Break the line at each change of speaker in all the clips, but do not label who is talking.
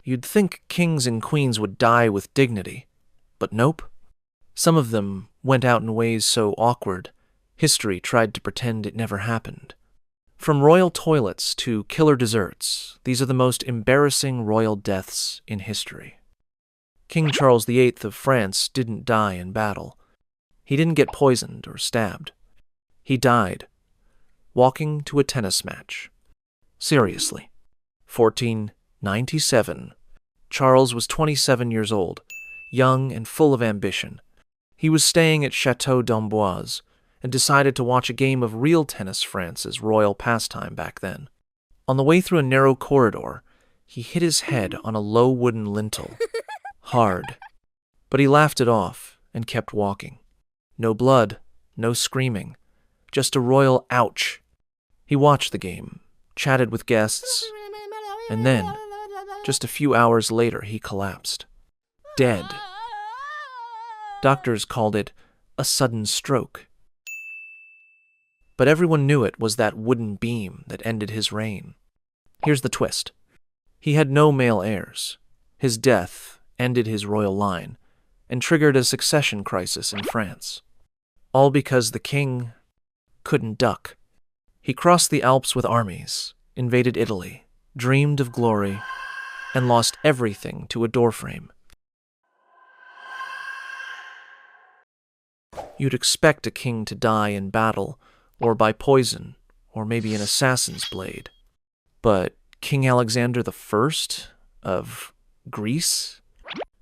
You'd think kings and queens would die with dignity, but nope. Some of them went out in ways so awkward, history tried to pretend it never happened. From royal toilets to killer desserts, these are the most embarrassing royal deaths in history. King Charles VIII of France didn't die in battle. He didn't get poisoned or stabbed. He died walking to a tennis match. Seriously. 1497. Charles was 27 years old, young and full of ambition. He was staying at Chateau d'Amboise and decided to watch a game of real tennis, France's royal pastime back then. On the way through a narrow corridor, he hit his head on a low wooden lintel. Hard. But he laughed it off and kept walking. No blood, no screaming, just a royal ouch. He watched the game, chatted with guests, and then, just a few hours later, he collapsed. Dead. Doctors called it a sudden stroke. But everyone knew it was that wooden beam that ended his reign. Here's the twist. He had no male heirs. His death ended his royal line and triggered a succession crisis in France. All because the king couldn't duck. He crossed the Alps with armies, invaded Italy, dreamed of glory, and lost everything to a doorframe. You'd expect a king to die in battle, or by poison, or maybe an assassin's blade. But King Alexander I of Greece?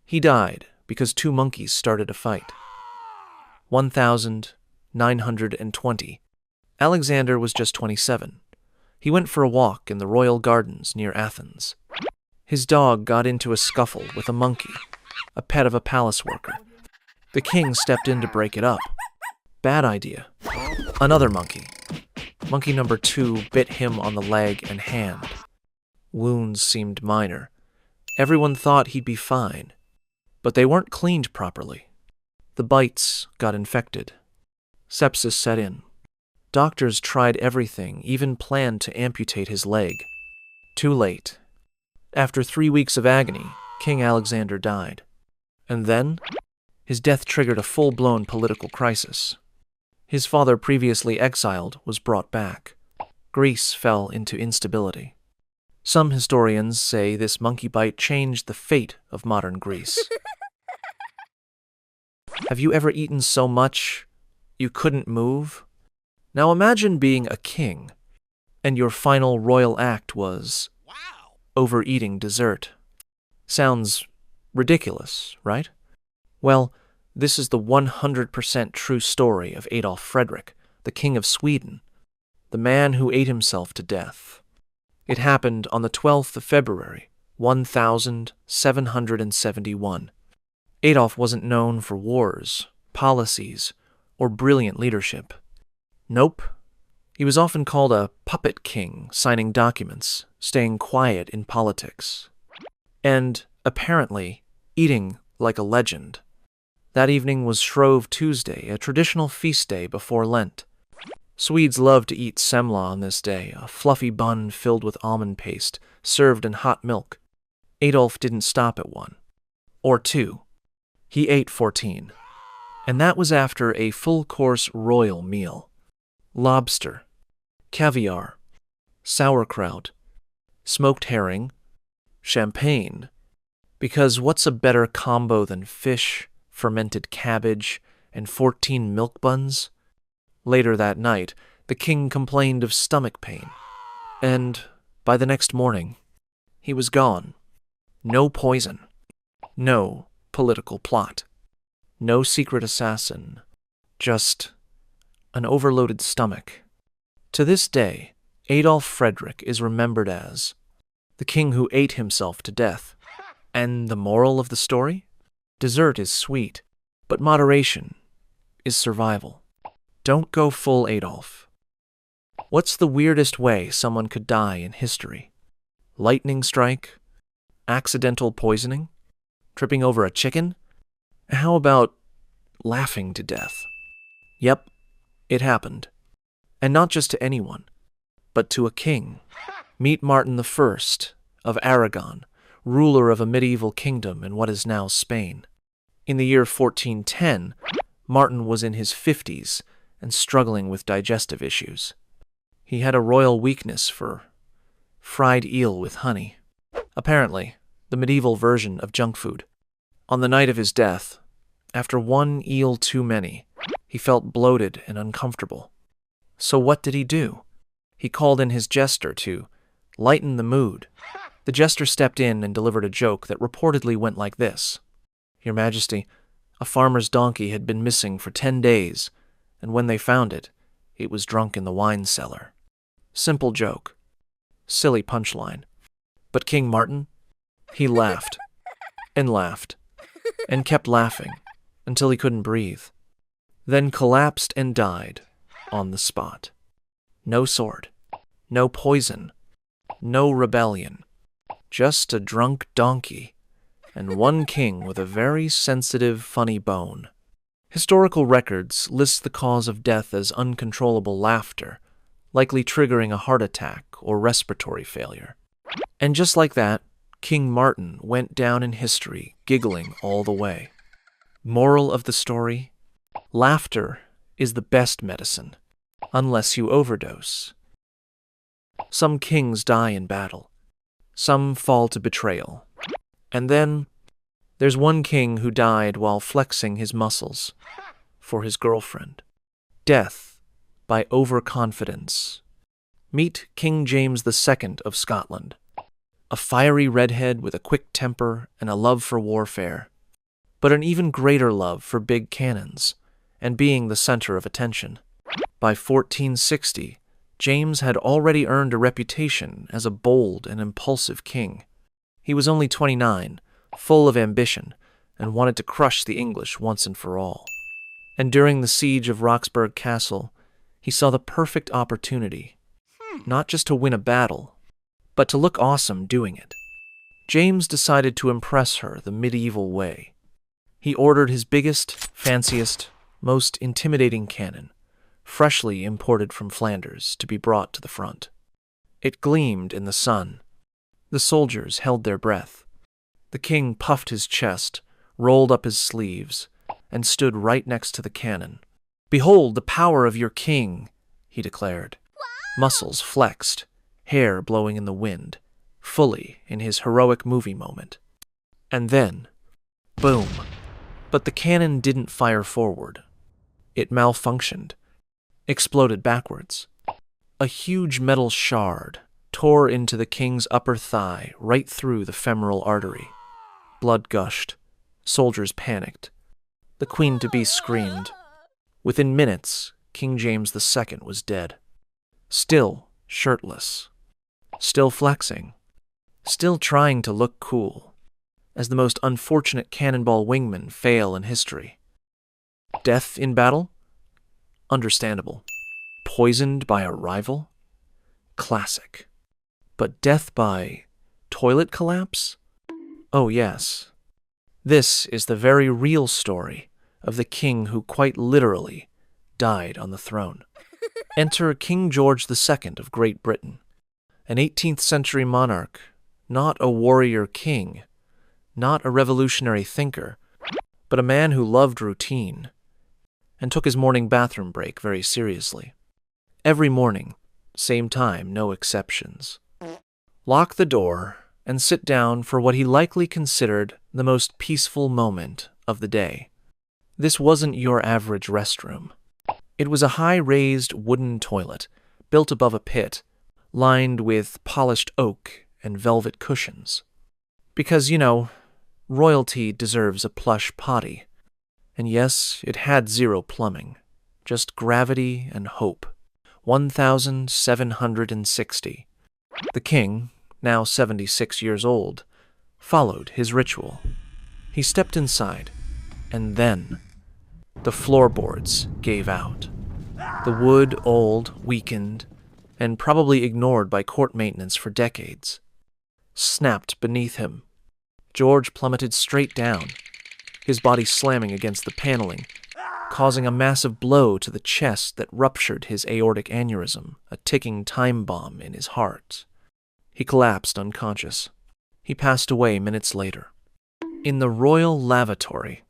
He died because two monkeys started a fight. 1920. Alexander was just 27. He went for a walk in the royal gardens near Athens. His dog got into a scuffle with a monkey, a pet of a palace worker. The king stepped in to break it up. Bad idea. Another monkey. Monkey number 2 bit him on the leg and hand. Wounds seemed minor. Everyone thought he'd be fine. But they weren't cleaned properly. The bites got infected. Sepsis set in. Doctors tried everything, even planned to amputate his leg. Too late. After 3 weeks of agony, King Alexander died. And then, his death triggered a full-blown political crisis. His father, previously exiled, was brought back. Greece fell into instability. Some historians say this monkey bite changed the fate of modern Greece. Have you ever eaten so much you couldn't move? Now imagine being a king, and your final royal act was overeating dessert. Sounds ridiculous, right? Well, this is the 100% true story of Adolf Fredrik, the King of Sweden, the man who ate himself to death. It happened on the 12th of February, 1771. Adolf wasn't known for wars, policies, or brilliant leadership. Nope. He was often called a puppet king, signing documents, staying quiet in politics, and, apparently, eating like a legend. That evening was Shrove Tuesday, a traditional feast day before Lent. Swedes love to eat semla on this day, a fluffy bun filled with almond paste, served in hot milk. Adolf didn't stop at 1. Or 2. He ate 14. And that was after a full-course royal meal. Lobster, caviar, sauerkraut, smoked herring, champagne. Because what's a better combo than fish, fermented cabbage, and 14 milk buns? Later that night, the king complained of stomach pain. And by the next morning, he was gone. No poison. No political plot. No secret assassin. Just an overloaded stomach. To this day, Adolf Fredrik is remembered as the king who ate himself to death. And the moral of the story? Dessert is sweet, but moderation is survival. Don't go full Adolf. What's the weirdest way someone could die in history? Lightning strike? Accidental poisoning? Tripping over a chicken? How about laughing to death? Yep, it happened. And not just to anyone, but to a king. Meet Martin I of Aragon, ruler of a medieval kingdom in what is now Spain. In the year 1410, Martin was in his 50s and struggling with digestive issues. He had a royal weakness for fried eel with honey. Apparently, the medieval version of junk food. On the night of his death, after one eel too many, he felt bloated and uncomfortable. So what did he do? He called in his jester to lighten the mood. The jester stepped in and delivered a joke that reportedly went like this. Your Majesty, a farmer's donkey had been missing for 10 days, and when they found it, it was drunk in the wine cellar. Simple joke. Silly punchline. But King Martin, he laughed, and kept laughing until he couldn't breathe, then collapsed and died on the spot. No sword, no poison, no rebellion, just a drunk donkey, and one king with a very sensitive, funny bone. Historical records list the cause of death as uncontrollable laughter, likely triggering a heart attack or respiratory failure. And just like that, King Martin went down in history, giggling all the way. Moral of the story? Laughter is the best medicine, unless you overdose. Some kings die in battle. Some fall to betrayal. And then, there's one king who died while flexing his muscles for his girlfriend. Death by overconfidence. Meet King James II of Scotland. A fiery redhead with a quick temper and a love for warfare, but an even greater love for big cannons and being the center of attention. By 1460, James had already earned a reputation as a bold and impulsive king. He was only 29, full of ambition, and wanted to crush the English once and for all. And during the siege of Roxburgh Castle, he saw the perfect opportunity, not just to win a battle, but to look awesome doing it. James decided to impress her the medieval way. He ordered his biggest, fanciest, most intimidating cannon, freshly imported from Flanders, to be brought to the front. It gleamed in the sun. The soldiers held their breath. The king puffed his chest, rolled up his sleeves, and stood right next to the cannon. "Behold the power of your king," he declared. Muscles flexed, hair blowing in the wind, fully in his heroic movie moment. And then, boom. But the cannon didn't fire forward. It malfunctioned, exploded backwards. A huge metal shard tore into the king's upper thigh right through the femoral artery. Blood gushed. Soldiers panicked. The queen-to-be screamed. Within minutes, King James II was dead. Still shirtless. Still flexing. Still trying to look cool, as the most unfortunate cannonball wingmen fail in history. Death in battle? Understandable. Poisoned by a rival? Classic. But death by toilet collapse? Oh yes. This is the very real story of the king who quite literally died on the throne. Enter King George II of Great Britain, an 18th century monarch, not a warrior king, not a revolutionary thinker, but a man who loved routine and took his morning bathroom break very seriously. Every morning, same time, no exceptions. Lock the door and sit down for what he likely considered the most peaceful moment of the day. This wasn't your average restroom. It was a high-raised wooden toilet built above a pit, lined with polished oak and velvet cushions. Because, royalty deserves a plush potty. And yes, it had zero plumbing, just gravity and hope. 1,760. The king, now 76 years old, followed his ritual. He stepped inside, and then the floorboards gave out. The wood, old, weakened, and probably ignored by court maintenance for decades, snapped beneath him. George plummeted straight down, his body slamming against the paneling, causing a massive blow to the chest that ruptured his aortic aneurysm, a ticking time bomb in his heart. He collapsed unconscious. He passed away minutes later. In the royal lavatory,